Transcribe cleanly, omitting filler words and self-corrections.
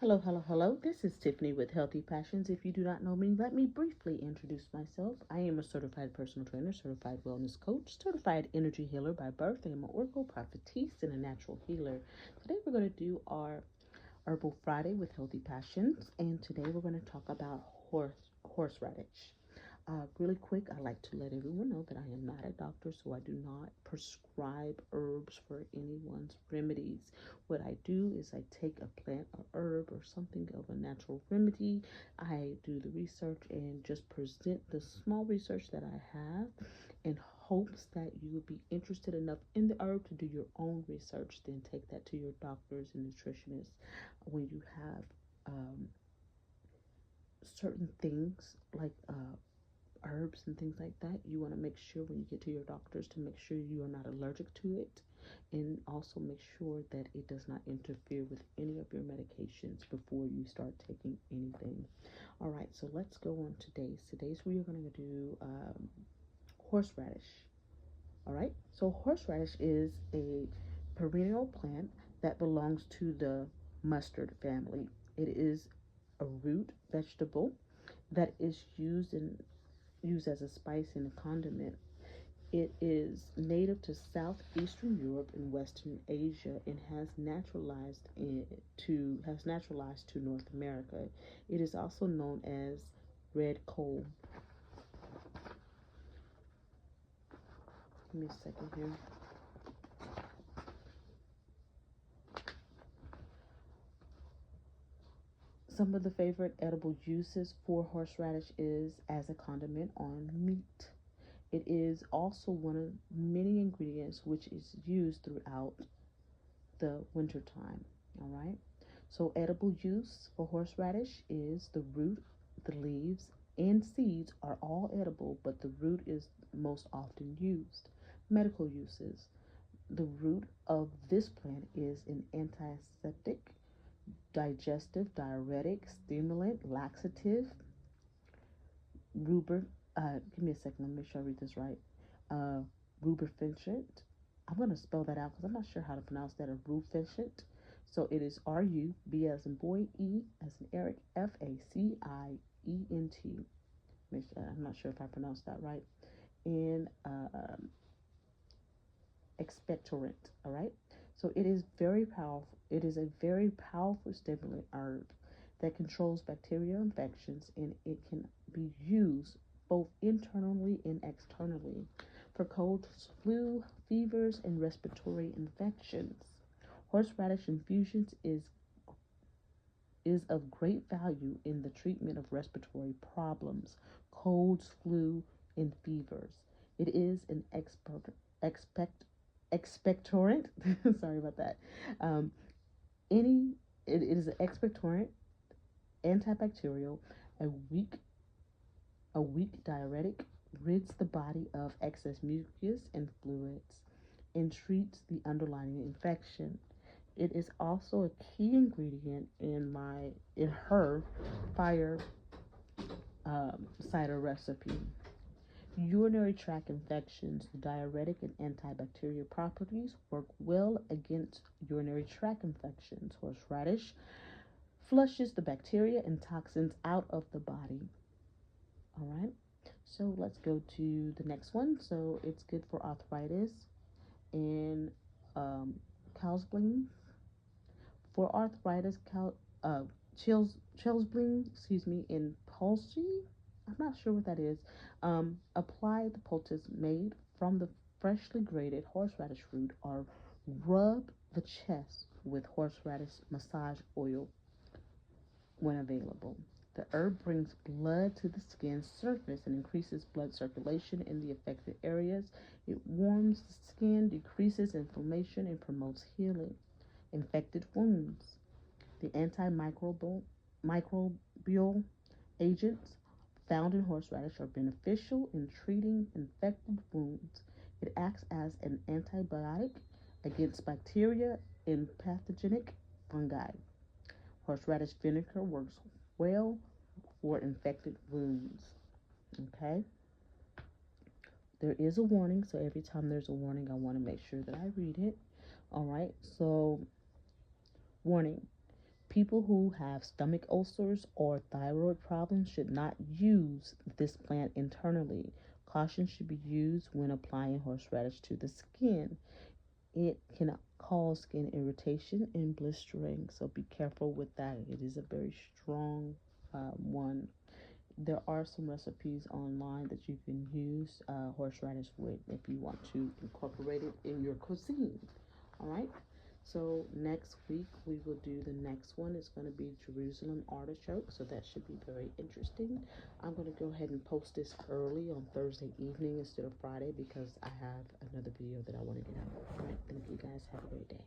Hello, hello, hello. This is Tiffany with Healthy Passions. If you do not know me, let me briefly introduce myself. I am a certified personal trainer, certified wellness coach, certified energy healer by birth. I am an oracle prophetess and a natural healer. Today we're going to do our Herbal Friday with Healthy Passions, and today we're going to talk about horseradish. Really quick, I like to let everyone know that I am not a doctor, so I do not prescribe herbs for anyone's remedies. What I do is I take a plant or herb or something of a natural remedy. I do the research and just present the small research that I have in hopes that you will be interested enough in the herb to do your own research, then take that to your doctors and nutritionists when you have certain things like herbs and things like that. You want to make sure when you get to your doctors to make sure you are not allergic to it, and also make sure that it does not interfere with any of your medications before you start taking anything. All right, so let's go on today's we are going to do horseradish. All right, so horseradish is a perennial plant that belongs to the mustard family. It is a root vegetable that is used as a spice and a condiment. It is native to southeastern Europe and Western Asia and has naturalized to North America. It is also known as red coal. Give me a second here. Some of the favorite edible uses for horseradish is as a condiment on meat. It is also one of many ingredients which is used throughout the winter time. All right. So edible use for horseradish is the root, the leaves, and seeds are all edible, but the root is most often used. Medical uses. The root of this plant is an antiseptic, digestive, diuretic, stimulant, laxative, ruber. Give me a second. Let me make sure I read this right. Uh, Rubificient. I'm going to spell that out because I'm not sure how to pronounce that. A rubificient. So it is R-U-B as in boy, E as in Eric, F-A-C-I-E-N-T. I'm not sure if I pronounced that right. And expectorant. All right. So it is very powerful. It is a very powerful stimulant herb that controls bacterial infections, and it can be used both internally and externally for colds, flu, fevers, and respiratory infections. Horseradish infusions is of great value in the treatment of respiratory problems, colds, flu, and fevers. It is an expectorant. Sorry about that. Um, any it is an expectorant, antibacterial, a weak diuretic, rids the body of excess mucus and fluids, and treats the underlying infection. It is also a key ingredient in her fire cider recipe. Urinary tract infections, the diuretic and antibacterial properties work well against urinary tract infections. Horseradish flushes the bacteria and toxins out of the body. All right, so let's go to the next one. So it's good for arthritis and cowsbling. For arthritis, chilsbling, excuse me, and palsy. I'm not sure what that is. Apply the poultice made from the freshly grated horseradish root, or rub the chest with horseradish massage oil when available. The herb brings blood to the skin's surface and increases blood circulation in the affected areas. It warms the skin, decreases inflammation, and promotes healing. Infected wounds. The microbial agents found in horseradish are beneficial in treating infected wounds. It acts as an antibiotic against bacteria and pathogenic fungi. Horseradish vinegar works well for infected wounds. Okay? There is a warning, so every time there's a warning, I want to make sure that I read it. All right, so warning. People who have stomach ulcers or thyroid problems should not use this plant internally. Caution should be used when applying horseradish to the skin. It can cause skin irritation and blistering, so be careful with that. It is a very strong one. There are some recipes online that you can use horseradish with if you want to incorporate it in your cuisine. All right. So next week we will do the next one. It's going to be Jerusalem artichoke, so that should be very interesting. I'm going to go ahead and post this early on Thursday evening instead of Friday because I have another video that I want to get out. All right. Thank you guys. Have a great day.